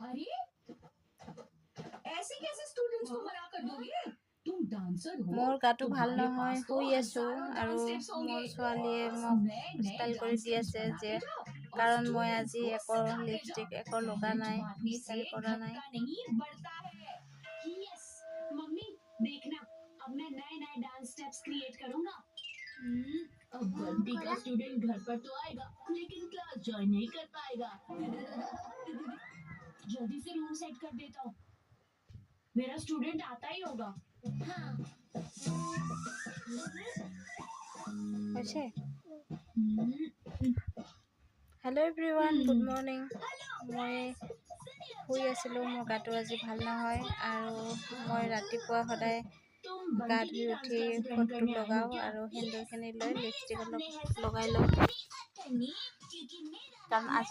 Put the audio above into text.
अरे ऐसे कैसे स्टूडेंट्स को मना कर दोगे? तुम डांसर हो। मोर गाटो ভাল নহয়, শুই আছো আৰু মোৰ ছোৱালীয়ে মোক ষ্টাইল কৰি দি আছে যে কাৰণ মই আজি একো লিপষ্টিক একো লগা নাই, ষ্টাইল কৰা নাই। मम्मी देखना अब मैं नए नए डांस स्टेप्स क्रिएट करूंगा। अब बंटी का स्टूडेंट घर पर तो आएगा लेकिन क्लास ज्वाइन नहीं कर पाएगा। जल्दी से रूम सेट कर देता हूँ, मेरा स्टूडेंट आता ही होगा। हाँ। হৈছে হেল্ল' এভৰিৱান, গুড মৰ্ণিং। মই শুই আছিলোঁ, মোৰ গাটো আজি ভাল নহয় আৰু মই ৰাতিপুৱা সদায় গা ধুই উঠি ফোনটো লগাওঁ আৰু সেন্দুৰখিনি লৈ লিপষ্টিক অলপ লগাই লওঁ কাৰণ